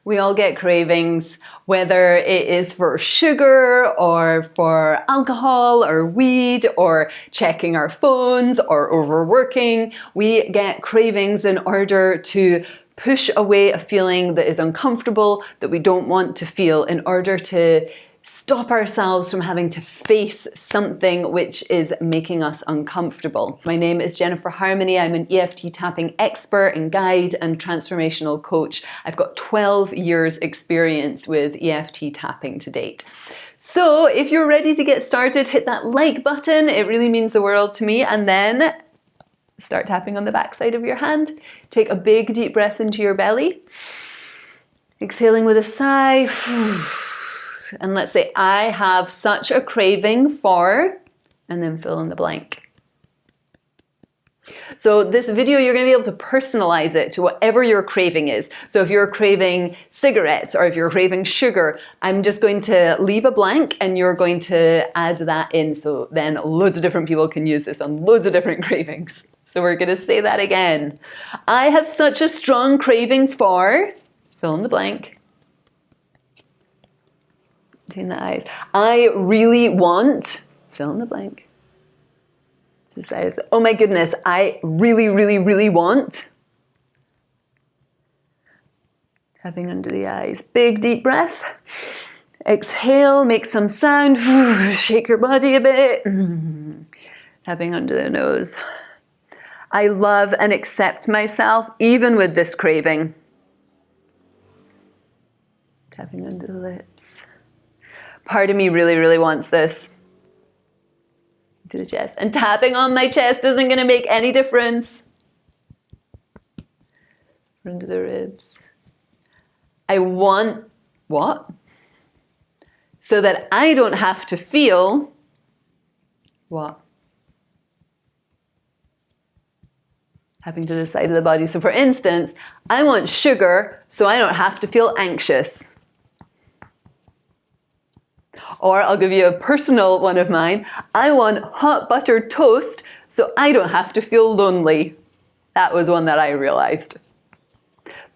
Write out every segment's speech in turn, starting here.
We all get cravings, whether it is for sugar or for alcohol or weed or checking our phones or overworking. We get cravings in order to push away a feeling that is uncomfortable, that we don't want to feel, in order to stop ourselves from having to face something which is making us uncomfortable. My name is Jennifer Harmony. I'm an EFT tapping expert and guide and transformational coach. I've got 12 years experience with EFT tapping to date. So if you're ready to get started, hit that like button. It really means the world to me. And then start tapping on the back side of your hand. Take a big deep breath into your belly. Exhaling with a sigh. And let's say, I have such a craving for, and then fill in the blank. So this video, you're going to be able to personalize it to whatever your craving is. So if you're craving cigarettes or if you're craving sugar, I'm just going to leave a blank and you're going to add that in. So then loads of different people can use this on loads of different cravings. So we're going to say that again. I have such a strong craving for, fill in the blank. Between the eyes. I really want, fill in the blank. Oh my goodness, I really, really, really want. Tapping under the eyes. Big deep breath. Exhale, make some sound. Shake your body a bit. Tapping under the nose. I love and accept myself even with this craving. Tapping under the lips. Part of me really, really wants this. To the chest. And tapping on my chest isn't going to make any difference. Under the ribs. I want what? So that I don't have to feel what? Tapping to the side of the body. So for instance, I want sugar so I don't have to feel anxious. Or I'll give you a personal one of mine. I want hot buttered toast so I don't have to feel lonely. That was one that I realized.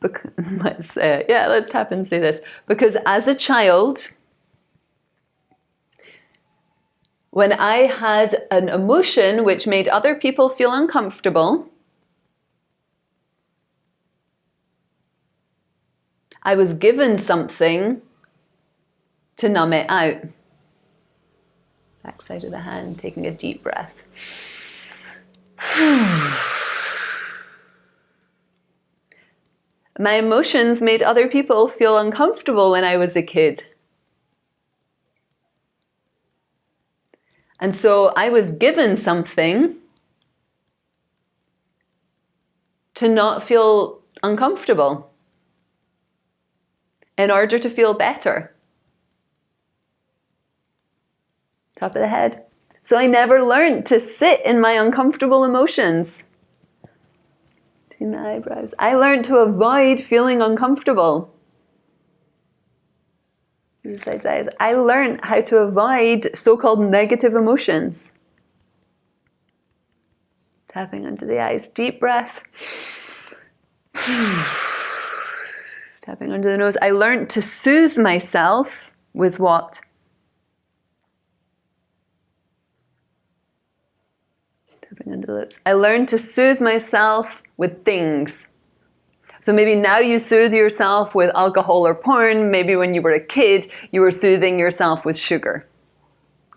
Let's tap and say this. Because as a child, when I had an emotion which made other people feel uncomfortable, I was given something to numb it out. Back side of the hand, taking a deep breath. My emotions made other people feel uncomfortable when I was a kid. And so I was given something to not feel uncomfortable in order to feel better. Top of the head. So I never learned to sit in my uncomfortable emotions. Between the eyebrows. I learned to avoid feeling uncomfortable. I learned how to avoid so-called negative emotions. Tapping under the eyes. Deep breath. Tapping under the nose. I learned to soothe myself with what? Under the lips. I learned to soothe myself with things. So maybe now you soothe yourself with alcohol or porn. Maybe when you were a kid, you were soothing yourself with sugar,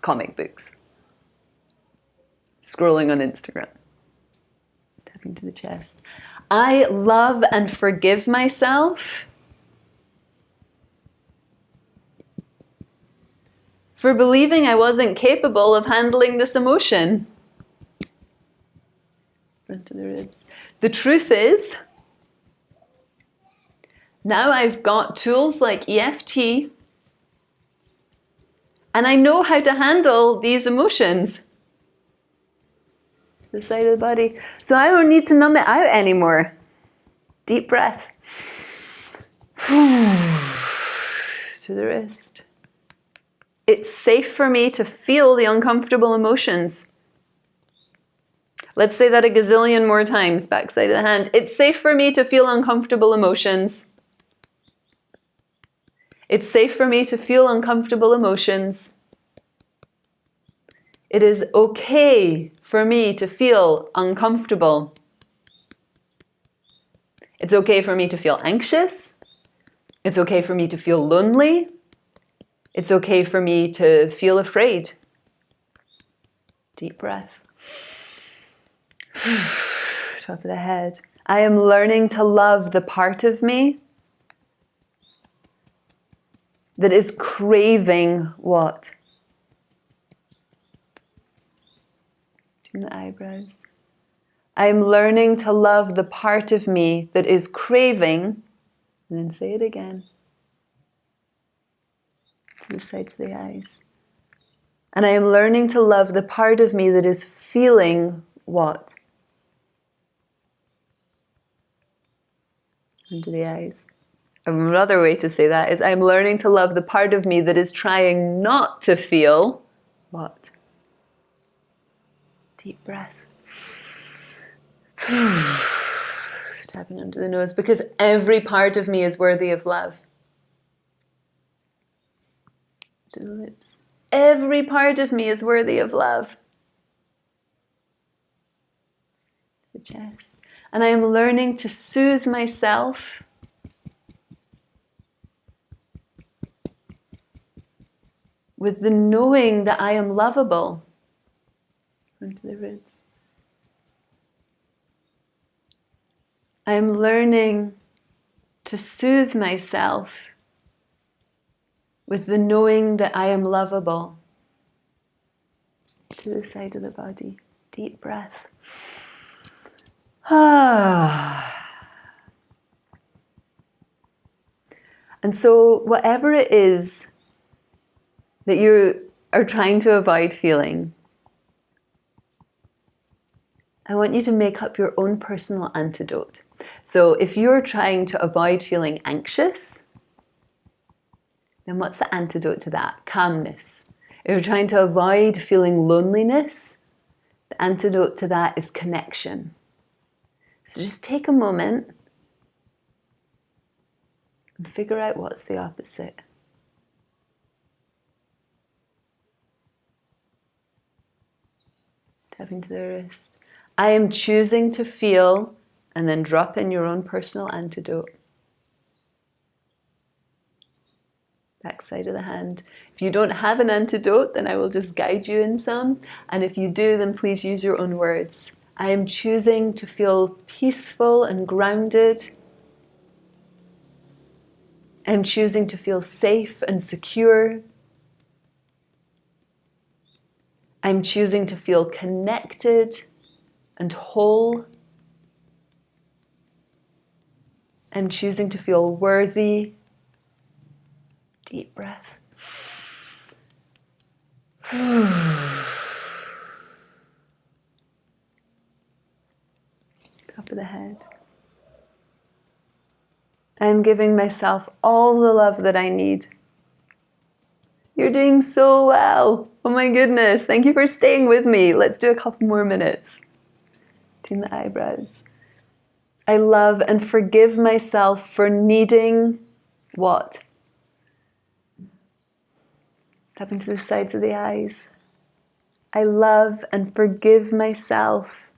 comic books, scrolling on Instagram. Tapping to the chest. I love and forgive myself for believing I wasn't capable of handling this emotion. Into the ribs. The truth is, now I've got tools like EFT, and I know how to handle these emotions. The side of the body. So I don't need to numb it out anymore. Deep breath. To the wrist. It's safe for me to feel the uncomfortable emotions. Let's say that a gazillion more times, backside of the hand. It's safe for me to feel uncomfortable emotions. It's safe for me to feel uncomfortable emotions. It is okay for me to feel uncomfortable. It's okay for me to feel anxious. It's okay for me to feel lonely. It's okay for me to feel afraid. Deep breath. Top of the head. I am learning to love the part of me that is craving what? Between the eyebrows. I am learning to love the part of me that is craving, and then say it again, to the sides of the eyes. And I am learning to love the part of me that is feeling what? Under the eyes. Another way to say that is I'm learning to love the part of me that is trying not to feel what? Deep breath. Tapping under the nose, because every part of me is worthy of love. To the lips. Every part of me is worthy of love. The chest. And I am learning to soothe myself with the knowing that I am lovable. Into the ribs. I am learning to soothe myself with the knowing that I am lovable. To the side of the body. Deep breath. And so whatever it is that you are trying to avoid feeling, I want you to make up your own personal antidote. So if you're trying to avoid feeling anxious, then what's the antidote to that? Calmness. If you're trying to avoid feeling loneliness, the antidote to that is connection. So just take a moment and figure out what's the opposite. Tapping to the wrist. I am choosing to feel, and then drop in your own personal antidote. Back side of the hand. If you don't have an antidote, then I will just guide you in some. And if you do, then please use your own words. I am choosing to feel peaceful and grounded. I am choosing to feel safe and secure. I'm choosing to feel connected and whole. I'm choosing to feel worthy. Deep breath. Top of the head. I'm giving myself all the love that I need. You're doing so well. Oh my goodness. Thank you for staying with me. Let's do a couple more minutes. Between the eyebrows. I love and forgive myself for needing what? Tap into the sides of the eyes. I love and forgive myself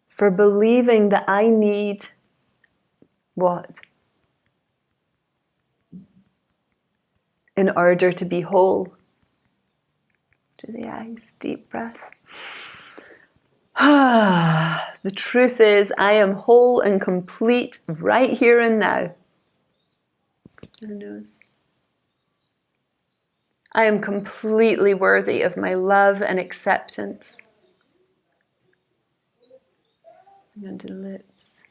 for believing that I need what? In order to be whole. To the eyes, deep breath. The truth is, I am whole and complete right here and now. To the nose. I am completely worthy of my love and acceptance. And under the lips.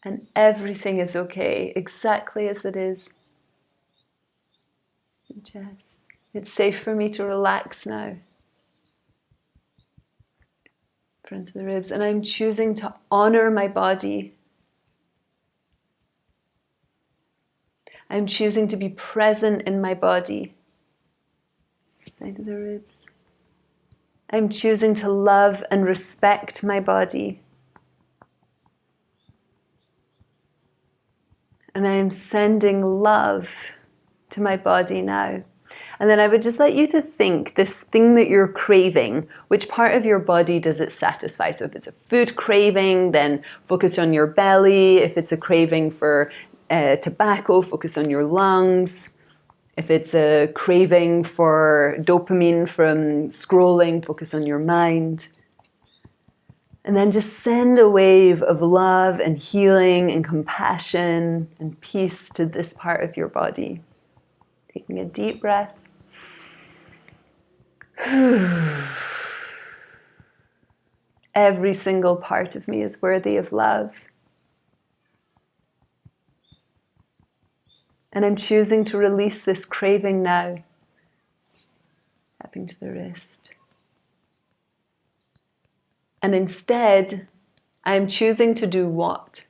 And everything is okay, exactly as it is. The chest. It's safe for me to relax now. Front of the ribs. And I'm choosing to honor my body. I'm choosing to be present in my body. Side of the ribs. I'm choosing to love and respect my body. And I am sending love to my body now. And then I would just like you to think this thing that you're craving, which part of your body does it satisfy? So if it's a food craving, then focus on your belly. If it's a craving for tobacco, focus on your lungs. If it's a craving for dopamine from scrolling, focus on your mind. And then just send a wave of love and healing and compassion and peace to this part of your body. Taking a deep breath. Every single part of me is worthy of love. And I'm choosing to release this craving now. Tapping to the wrist. And instead, I'm choosing to do what?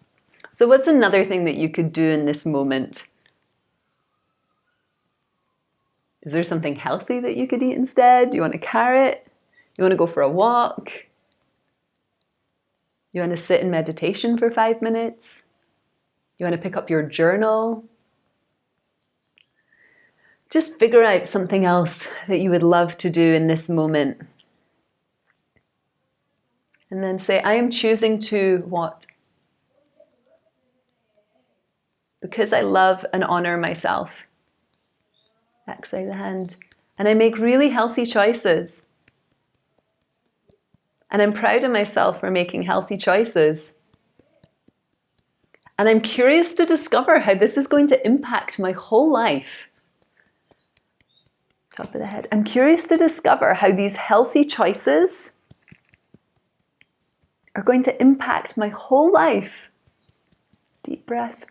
So what's another thing that you could do in this moment? Is there something healthy that you could eat instead? Do you want a carrot? You want to go for a walk? You want to sit in meditation for 5 minutes? You want to pick up your journal? Just figure out something else that you would love to do in this moment. And then say, I am choosing to what? Because I love and honor myself. Exhale the hand. And I make really healthy choices. And I'm proud of myself for making healthy choices. And I'm curious to discover how this is going to impact my whole life. Top of the head. I'm curious to discover how these healthy choices are going to impact my whole life. Deep breath.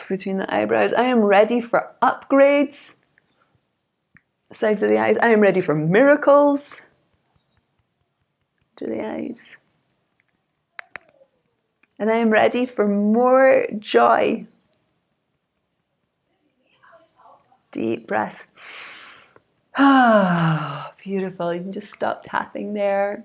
Between the eyebrows. I am ready for upgrades. Sides of the eyes. I am ready for miracles. To the eyes. And I am ready for more joy. Deep breath. Ah, beautiful. You can just stop tapping there.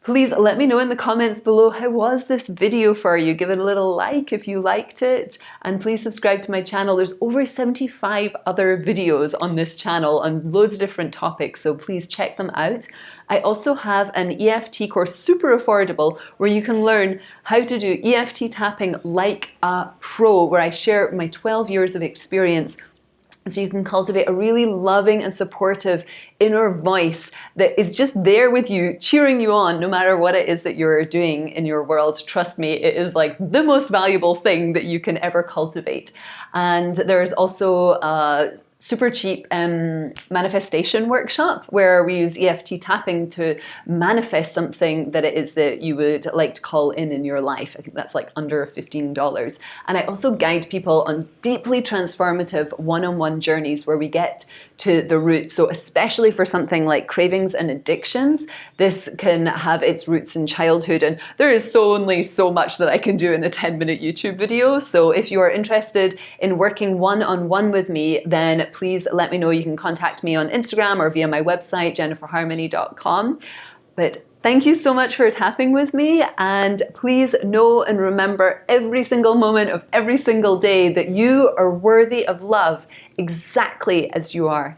Please let me know in the comments below, how was this video for you? Give it a little like if you liked it, and please subscribe to my channel. There's over 75 other videos on this channel on loads of different topics, so please check them out. I also have an EFT course, super affordable, where you can learn how to do EFT tapping like a pro, where I share my 12 years of experience, so you can cultivate a really loving and supportive inner voice that is just there with you, cheering you on no matter what it is that you're doing in your world. Trust me, it is like the most valuable thing that you can ever cultivate. And there's also a super cheap manifestation workshop where we use EFT tapping to manifest something that it is that you would like to call in your life. I think that's like under $15. And I also guide people on deeply transformative one-on-one journeys where we get to the root. So especially for something like cravings and addictions, this can have its roots in childhood, and there is only so much that I can do in a 10-minute YouTube video. So if you are interested in working one-on-one with me, then please let me know. You can contact me on Instagram or via my website, jenniferharmony.com. But thank you so much for tapping with me, and please know and remember every single moment of every single day that you are worthy of love exactly as you are.